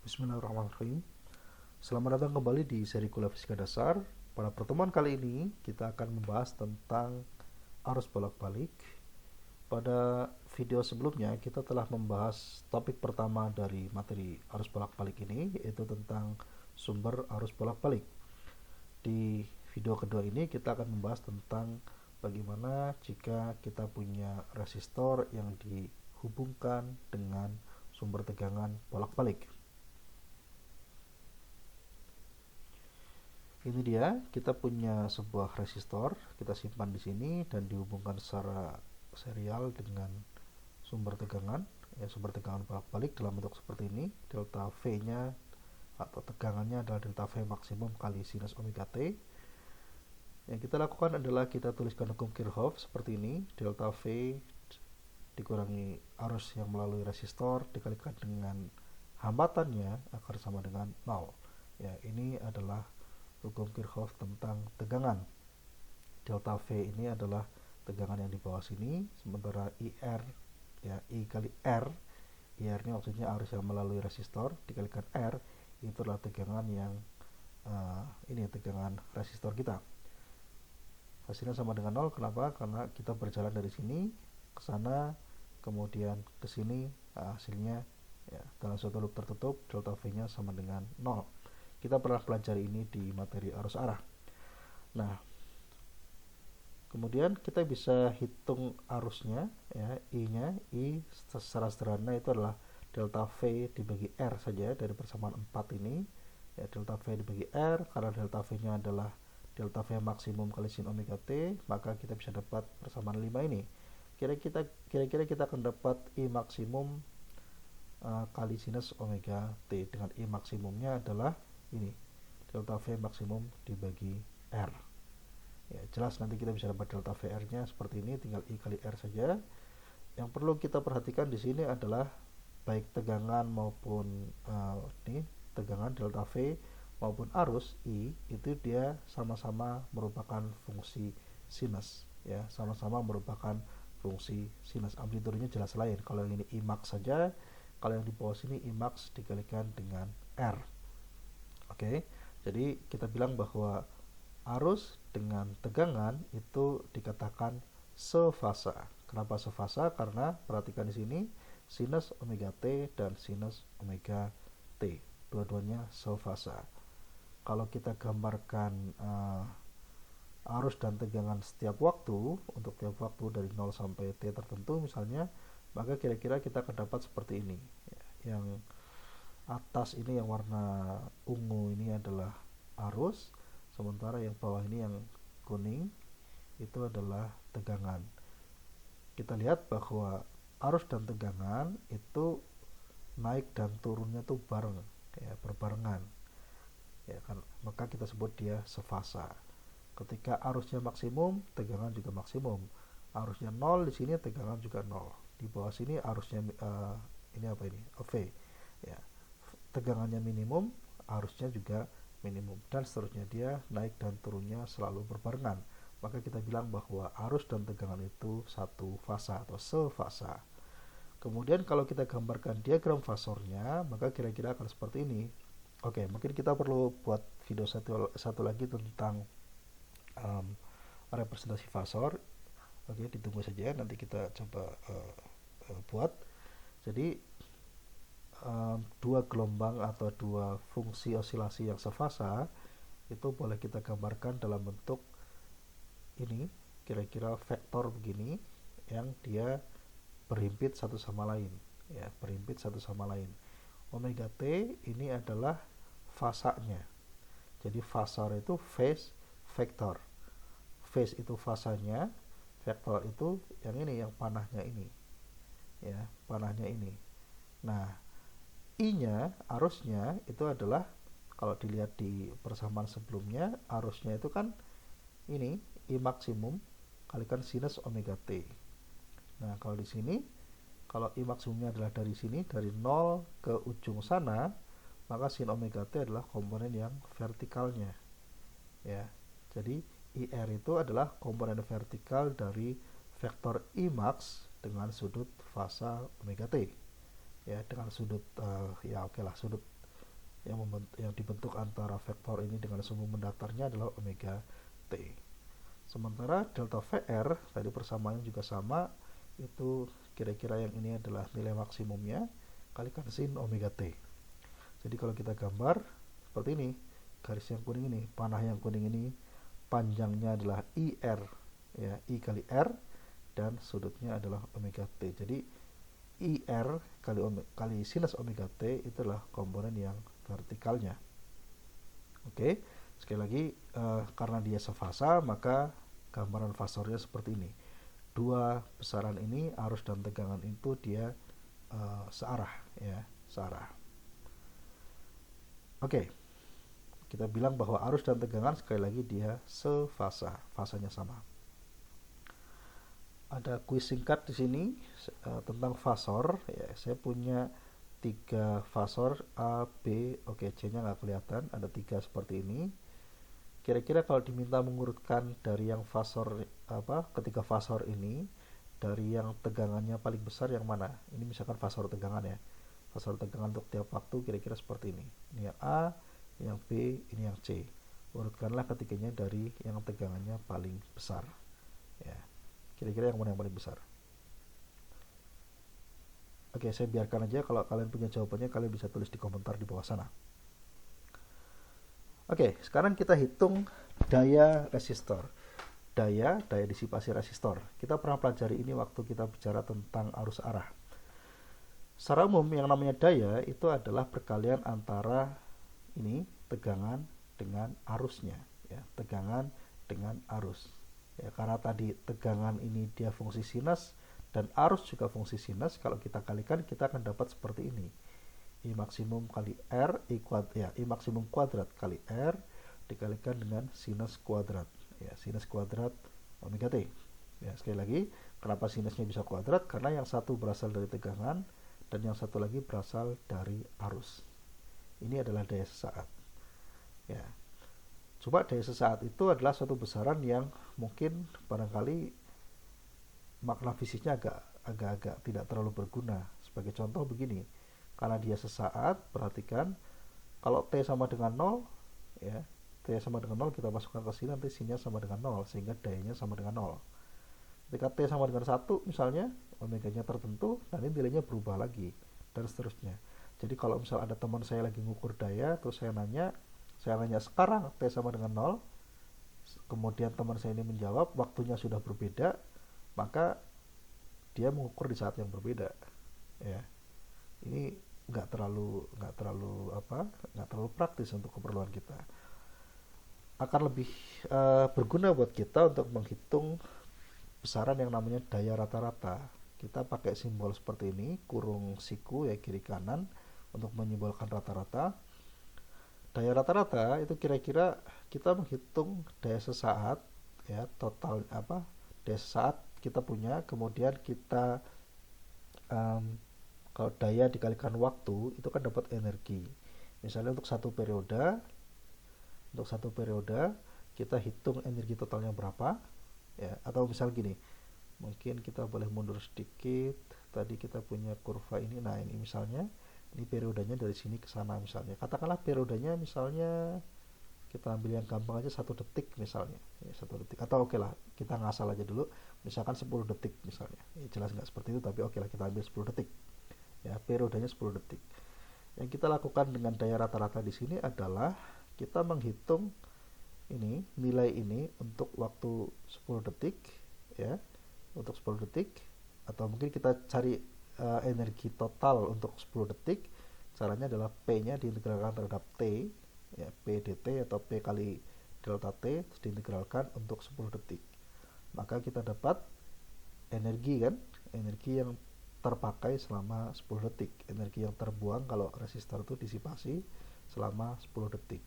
Bismillahirrahmanirrahim. Selamat datang kembali di seri kuliah fisika dasar. Pada pertemuan kali ini kita akan membahas tentang arus bolak-balik. Pada video sebelumnya kita telah membahas topik pertama dari materi arus bolak-balik ini, yaitu tentang sumber arus bolak-balik. Di video kedua ini kita akan membahas tentang bagaimana jika kita punya resistor yang dihubungkan dengan sumber tegangan bolak-balik. Ini dia, kita punya sebuah resistor, kita simpan di sini dan dihubungkan secara serial dengan sumber tegangan, sumber tegangan bolak-balik dalam bentuk seperti ini. Delta V-nya atau tegangannya adalah delta V maksimum kali sinus omega T. Yang kita lakukan adalah kita tuliskan hukum Kirchhoff seperti ini, delta V dikurangi arus yang melalui resistor dikalikan dengan hambatannya akan sama dengan 0. Ya, ini adalah hukum Kirchhoff tentang tegangan. Delta V ini adalah tegangan yang di bawah sini, sementara IR, ya, I kali R, IR ini maksudnya arus yang melalui resistor dikalikan R, itu adalah tegangan yang ini tegangan resistor kita. Hasilnya sama dengan 0. Kenapa? Karena kita berjalan dari sini ke sana, kemudian ke sini, hasilnya ya, dalam suatu loop tertutup delta V-nya sama dengan 0. Kita pernah pelajari ini di materi arus arah. Nah, kemudian kita bisa hitung arusnya, ya, I secara sederhana itu adalah delta V dibagi R saja dari persamaan 4 ini. Ya, delta V dibagi R, karena delta V-nya adalah delta V maksimum kali sin omega T, maka kita bisa dapat persamaan 5 ini. Kira-kira kita akan dapat I maksimum kali sinus omega T, dengan I maksimumnya adalah ini, delta V maksimum dibagi R. Ya, jelas nanti kita bisa dapat delta VR nya seperti ini, tinggal I kali R saja. Yang perlu kita perhatikan di sini adalah baik tegangan maupun ini tegangan delta V maupun arus I itu dia sama-sama merupakan fungsi sinus, ya, sama-sama merupakan fungsi sinus. Amplitudenya jelas lain. Kalau yang ini I max saja, kalau yang di bawah sini I max dikalikan dengan R. Oke, jadi kita bilang bahwa arus dengan tegangan itu dikatakan sefasa. Kenapa sefasa? Karena perhatikan di sini sinus omega T dan sinus omega T, dua-duanya sefasa. Kalau kita gambarkan arus dan tegangan setiap waktu, untuk tiap waktu dari 0 sampai T tertentu misalnya, maka kira-kira kita akan dapat seperti ini. Yang atas ini yang warna ungu ini adalah arus, sementara yang bawah ini yang kuning itu adalah tegangan. Kita lihat bahwa arus dan tegangan itu naik dan turunnya tuh bareng, ya, berbarengan, ya kan, maka kita sebut dia sefasa. Ketika arusnya maksimum, tegangan juga maksimum. Arusnya 0 di sini, tegangan juga 0. Di bawah sini arusnya ini apa ini? V, ya. Tegangannya minimum, arusnya juga minimum, dan seterusnya, dia naik dan turunnya selalu berbarengan. Maka kita bilang bahwa arus dan tegangan itu satu fasa atau sefasa. Kemudian kalau kita gambarkan diagram fasornya, maka kira-kira akan seperti ini. Oke, mungkin kita perlu buat video satu lagi tentang representasi fasor. Oke, ditunggu saja, nanti kita coba buat. Jadi dua gelombang atau dua fungsi osilasi yang sefasa itu boleh kita gambarkan dalam bentuk ini, kira-kira vektor begini, yang dia berhimpit satu sama lain, ya, berhimpit satu sama lain. Omega T ini adalah fasanya. Jadi fasor itu phase vektor. Phase itu fasanya, vektor itu yang ini, yang panahnya ini, ya, panahnya ini. Nah, I-nya, arusnya itu adalah, kalau dilihat di persamaan sebelumnya, arusnya itu kan ini I maksimum kalikan sinus omega T. Nah, kalau di sini, kalau I maksimumnya adalah dari sini, dari 0 ke ujung sana, maka sin omega T adalah komponen yang vertikalnya, ya. Jadi IR itu adalah komponen vertikal dari vektor I max dengan sudut fasa omega T, ya, dengan sudut ya oke lah, sudut yang dibentuk antara vektor ini dengan sumbu mendatarnya adalah omega T. Sementara delta VR tadi persamaannya juga sama, itu kira-kira yang ini adalah nilai maksimumnya kalikan sin omega T. Jadi kalau kita gambar seperti ini, garis yang kuning ini, panah yang kuning ini panjangnya adalah IR, ya, I kali R, dan sudutnya adalah omega T. Jadi IR kali sinus omega T itulah komponen yang vertikalnya. Oke, sekali lagi karena dia sefasa maka gambaran fasornya seperti ini. Dua besaran ini arus dan tegangan itu dia searah, ya, searah. Oke, kita bilang bahwa arus dan tegangan sekali lagi dia sefasa, fasanya sama. Ada kuis singkat di sini tentang fasor. Ya, saya punya 3 fasor A, B, oke, C-nya nggak kelihatan. Ada 3 seperti ini. Kira-kira kalau diminta mengurutkan dari yang fasor ketiga fasor ini, dari yang tegangannya paling besar yang mana? Ini misalkan fasor tegangan ya. Fasor tegangan untuk tiap waktu kira-kira seperti ini. Ini yang A, ini yang B, ini yang C. Urutkanlah ketiganya dari yang tegangannya paling besar. Ya. Kira-kira yang mana yang paling besar? Oke, saya biarkan aja. Kalau kalian punya jawabannya, kalian bisa tulis di komentar di bawah sana. Oke, sekarang kita hitung daya resistor. Daya disipasi resistor. Kita pernah pelajari ini waktu kita bicara tentang arus arah. Secara umum yang namanya daya itu adalah perkalian antara ini tegangan dengan arusnya, ya, tegangan dengan arus. Ya, karena tadi tegangan ini dia fungsi sinus dan arus juga fungsi sinus, kalau kita kalikan kita akan dapat seperti ini. I maksimum kali R I maksimum kuadrat kali R dikalikan dengan sinus kuadrat. Ya, sinus kuadrat omega T. Ya, sekali lagi, kenapa sinusnya bisa kuadrat? Karena yang satu berasal dari tegangan dan yang satu lagi berasal dari arus. Ini adalah daya sesaat. Ya. Coba daya sesaat itu adalah suatu besaran yang mungkin barangkali makna fisiknya agak tidak terlalu berguna. Sebagai contoh begini, karena dia sesaat, perhatikan kalau T sama dengan 0, ya, T sama dengan 0 kita masukkan ke sini, nanti sinnya sama dengan 0 sehingga dayanya sama dengan 0. Ketika T sama dengan 1 misalnya, omega-nya tertentu, nanti nilainya berubah lagi dan seterusnya. Jadi kalau misal ada teman saya lagi ngukur daya, terus saya nanya sekarang T sama dengan 0, kemudian teman saya ini menjawab waktunya sudah berbeda, maka dia mengukur di saat yang berbeda. Ya, ini nggak terlalu praktis untuk keperluan kita. Akan lebih berguna buat kita untuk menghitung besaran yang namanya daya rata-rata. Kita pakai simbol seperti ini, kurung siku ya, kiri kanan, untuk menyimbolkan rata-rata. Daya rata-rata itu kira-kira kita menghitung daya sesaat, ya, total daya sesaat kita punya, kemudian kita kalau daya dikalikan waktu itu kan dapat energi. Misalnya untuk satu periode kita hitung energi totalnya berapa, ya, atau misal gini, mungkin kita boleh mundur sedikit. Tadi kita punya kurva ini, nah ini misalnya ini periodenya dari sini ke sana misalnya. Katakanlah periodenya misalnya kita ambil yang gampang aja 1 detik misalnya, ya, 1 detik, atau oke lah kita ngasal aja dulu, misalkan 10 detik misalnya. Ya, jelas nggak seperti itu, tapi oke lah kita ambil 10 detik. Ya, periodenya 10 detik. Yang kita lakukan dengan daya rata-rata di sini adalah kita menghitung ini, nilai ini untuk waktu 10 detik, ya, untuk 10 detik, atau mungkin kita cari energi total untuk 10 detik. Caranya adalah P-nya diintegralkan terhadap T, ya, P dt atau P kali delta T, terus diintegralkan untuk 10 detik. Maka kita dapat energi kan, energi yang terpakai selama 10 detik, energi yang terbuang kalau resistor itu disipasi selama 10 detik.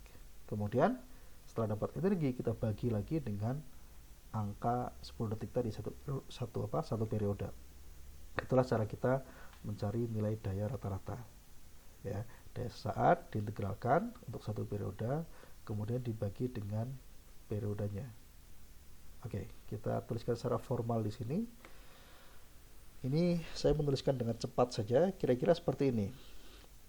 Kemudian setelah dapat energi kita bagi lagi dengan angka 10 detik tadi, satu periode. Itulah cara kita mencari nilai daya rata-rata. Ya, daya sesaat diintegralkan untuk satu periode, kemudian dibagi dengan periodenya. Oke, kita tuliskan secara formal di sini. Ini saya menuliskan dengan cepat saja, kira-kira seperti ini.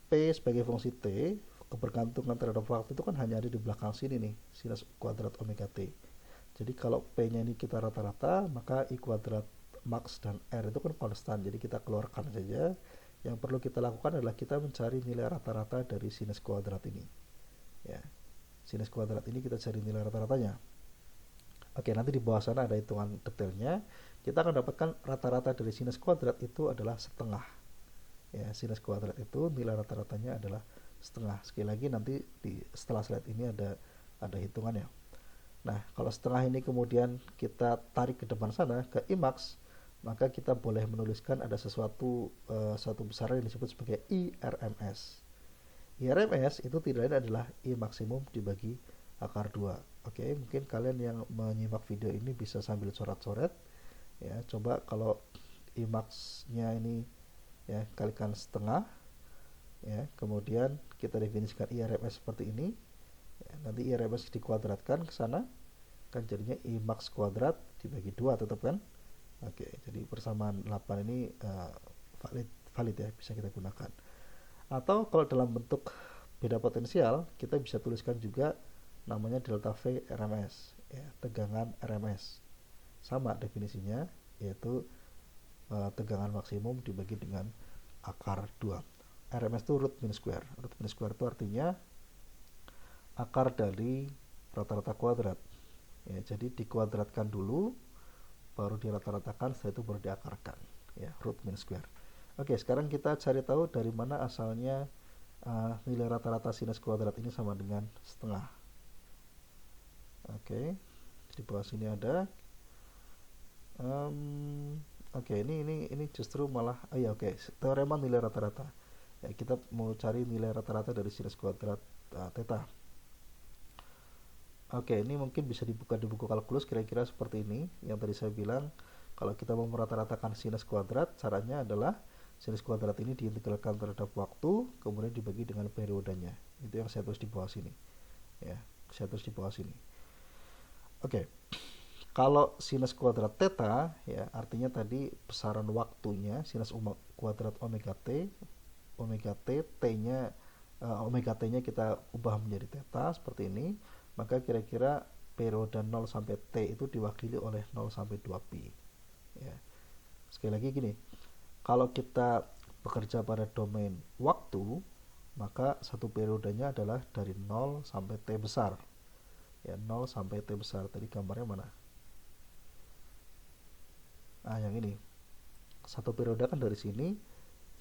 P sebagai fungsi T, kebergantungan terhadap waktu itu kan hanya ada di belakang sini nih, sinus kuadrat omega t. Jadi kalau P-nya ini kita rata-rata, maka I kuadrat max dan R itu kan konstan. Jadi kita keluarkan saja. Yang perlu kita lakukan adalah kita mencari nilai rata-rata dari sinus kuadrat ini. Ya, sinus kuadrat ini kita cari nilai rata-ratanya. Oke, nanti di bawah sana ada hitungan detailnya. Kita akan dapatkan rata-rata dari sinus kuadrat itu adalah setengah. Ya, sinus kuadrat itu nilai rata-ratanya adalah setengah. Sekali lagi nanti setelah slide ini ada hitungannya. Nah, kalau setengah ini kemudian kita tarik ke depan sana ke IMAX, maka kita boleh menuliskan ada satu besaran yang disebut sebagai IRMS. IRMS itu tidak lain adalah I maksimum dibagi akar 2. Oke, mungkin kalian yang menyimak video ini bisa sambil coret-coret. Ya, coba kalau I max-nya ini ya kalikan setengah. Ya, kemudian kita definisikan IRMS seperti ini. Ya, nanti IRMS dikuadratkan ke sana, kan jadinya I max kuadrat dibagi 2 tetap kan? Oke, jadi persamaan 8 ini valid ya, bisa kita gunakan. Atau kalau dalam bentuk beda potensial, kita bisa tuliskan juga namanya delta V RMS, ya, tegangan RMS. Sama definisinya, yaitu tegangan maksimum dibagi dengan akar 2. RMS itu root mean square. Root mean square itu artinya akar dari rata-rata kuadrat. Ya, jadi dikuadratkan dulu, baru dirata-ratakan, setelah itu baru diakarkan. Ya, root mean square. Oke, sekarang kita cari tahu dari mana asalnya nilai rata-rata sinus kuadrat ini sama dengan setengah. Oke, di bawah sini ada. Oke, ini justru malah, ya oke, teorema nilai rata-rata. Ya, kita mau cari nilai rata-rata dari sinus kuadrat theta. Oke, ini mungkin bisa dibuka di buku kalkulus kira-kira seperti ini. Yang tadi saya bilang, kalau kita mau merata-ratakan sinus kuadrat, caranya adalah sinus kuadrat ini diintegralkan terhadap waktu, kemudian dibagi dengan periodenya. Itu yang saya tulis di bawah sini. Ya, saya tulis di bawah sini. Oke, kalau sinus kuadrat theta, ya artinya tadi besaran waktunya sinus kuadrat omega t, t-nya omega t-nya kita ubah menjadi theta seperti ini, maka kira-kira periode 0 sampai t itu diwakili oleh 0 sampai 2pi. Ya. Sekali lagi gini, kalau kita bekerja pada domain waktu, maka satu periodenya adalah dari 0 sampai t besar. Ya, 0 sampai t besar. Tadi gambarnya mana? Yang ini. Satu periode kan dari sini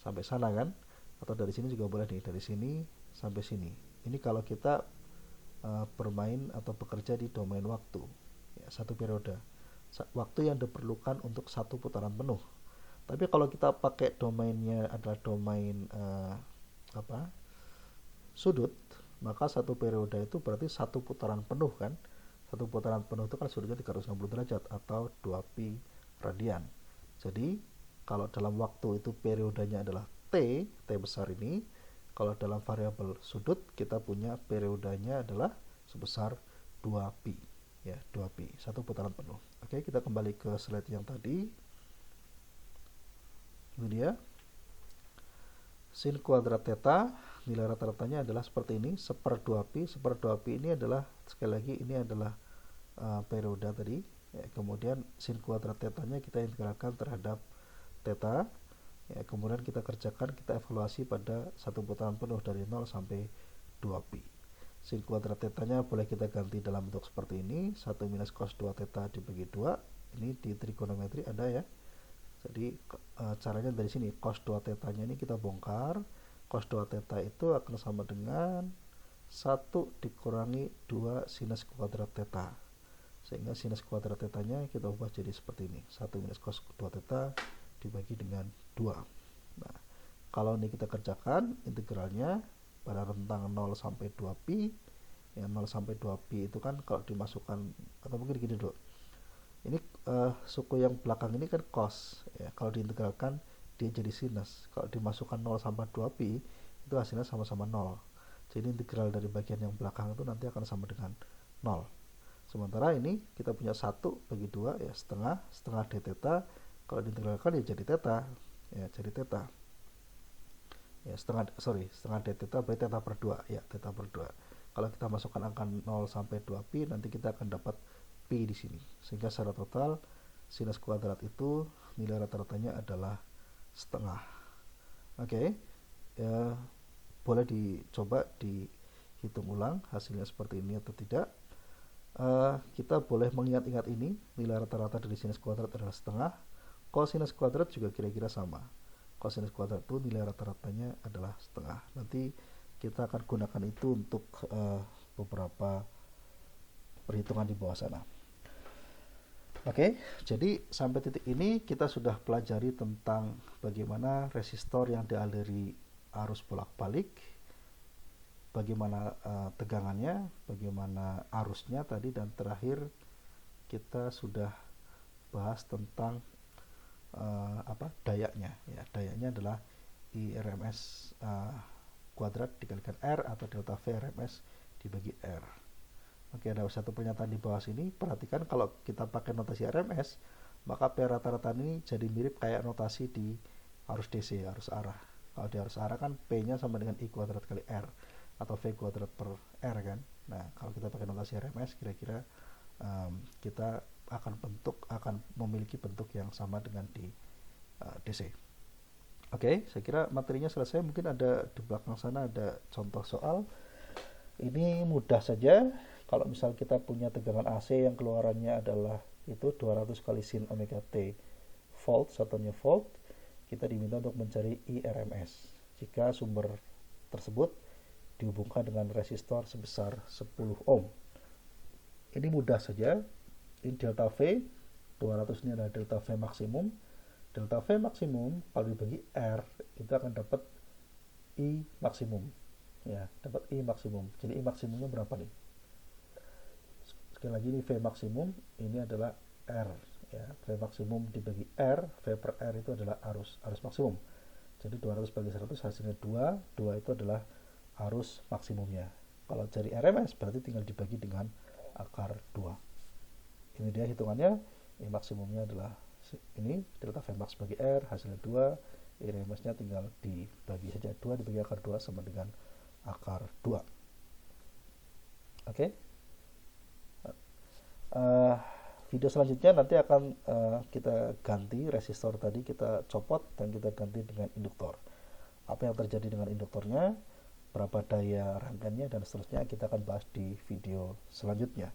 sampai sana kan? Atau dari sini juga boleh nih, dari sini sampai sini. Ini kalau kita bermain atau bekerja di domain waktu. Ya, satu periode. Waktu yang diperlukan untuk satu putaran penuh. Tapi kalau kita pakai domainnya adalah domain sudut, maka satu periode itu berarti satu putaran penuh kan. Satu putaran penuh itu kan sudutnya 360 derajat atau 2pi radian. Jadi kalau dalam waktu itu periodenya adalah t besar ini. Kalau dalam variabel sudut kita punya periodenya adalah sebesar 2pi. Ya, 2pi, satu putaran penuh. Oke, kita kembali ke slide yang tadi. Ini dia. Sin kuadrat theta, nilai rata-ratanya adalah seperti ini, 1/2pi. 1/2pi ini adalah, sekali lagi, ini adalah periode tadi. Ya, kemudian sin kuadrat tetanya kita integralkan terhadap theta. Ya, kemudian kita kerjakan, kita evaluasi pada satu putaran penuh dari 0 sampai 2pi. Sin kuadrat tetanya boleh kita ganti dalam bentuk seperti ini, 1 minus cos 2 theta dibagi 2. Ini di trigonometri ada ya. Jadi caranya dari sini, cos 2 tetanya ini kita bongkar. Cos 2 theta itu akan sama dengan 1 dikurangi 2 sinus kuadrat theta. Sehingga sinus kuadrat tetanya kita ubah jadi seperti ini, 1 minus cos 2 theta dibagi dengan 2. Nah, kalau ini kita kerjakan integralnya pada rentang 0 sampai 2pi. Ya, 0 sampai 2pi itu kan kalau dimasukkan, atau mungkin gini dulu. Ini suku yang belakang ini kan cos, ya. Kalau diintegralkan dia jadi sinus. Kalau dimasukkan 0 sampai 2pi itu hasilnya sama-sama 0. Jadi integral dari bagian yang belakang itu nanti akan sama dengan 0. Sementara ini kita punya 1 bagi 2, ya setengah d theta. Kalau diintegralkan ya jadi theta, ya jadi theta. ya, setengah d theta berarti theta per 2 ya, theta per 2. Kalau kita masukkan angka 0 sampai 2 pi, nanti kita akan dapat pi di sini, sehingga secara total sinus kuadrat itu nilai rata-ratanya adalah setengah. Oke, ya, boleh dicoba dihitung ulang hasilnya seperti ini atau tidak. Kita boleh mengingat-ingat ini, nilai rata-rata dari sinus kuadrat adalah setengah. Kosinus kuadrat juga kira-kira sama. Kosinus kuadrat itu nilai rata-ratanya adalah setengah. Nanti kita akan gunakan itu untuk beberapa perhitungan di bawah sana. Oke, jadi sampai titik ini kita sudah pelajari tentang bagaimana resistor yang dialiri arus bolak-balik, bagaimana tegangannya, bagaimana arusnya tadi, dan terakhir kita sudah bahas tentang dayanya. Ya, dayanya adalah I RMS kuadrat dikalikan R atau delta V RMS dibagi R. Oke, ada satu pernyataan di bawah sini. Perhatikan kalau kita pakai notasi RMS, maka P rata-rata ini jadi mirip kayak notasi di arus DC, arus arah. Kalau di arus arah kan P-nya sama dengan I kuadrat kali R atau V kuadrat per R kan. Nah, kalau kita pakai notasi RMS, kira-kira kita akan memiliki bentuk yang sama dengan di DC. Oke, saya kira materinya selesai. Mungkin ada di belakang sana ada contoh soal. Ini mudah saja. Kalau misal kita punya tegangan AC yang keluarannya adalah itu 200 kali sin omega T volt, satunya volt, kita diminta untuk mencari I RMS jika sumber tersebut dihubungkan dengan resistor sebesar 10 ohm. Ini mudah saja. Ini delta V, 200 ini adalah delta V maksimum. Delta V maksimum kalau dibagi R itu akan dapat I maksimum. Ya, dapat I maksimum. Jadi I maksimumnya berapa nih? Sekali lagi, ini V maksimum, ini adalah R. Ya, V maksimum dibagi R, V per R itu adalah arus maksimum. Jadi 200 bagi 100 hasilnya 2, 2 itu adalah arus maksimumnya. Kalau cari RMS berarti tinggal dibagi dengan akar 2. Ini dia hitungannya. I maksimumnya adalah ini, delta V max bagi R, hasilnya 2, I RMS-nya tinggal dibagi saja, 2 dibagi akar 2 sama dengan akar 2. Oke. Video selanjutnya nanti akan kita ganti resistor tadi, kita copot dan kita ganti dengan induktor. Apa yang terjadi dengan induktornya, berapa daya rangkaiannya, dan seterusnya kita akan bahas di video selanjutnya.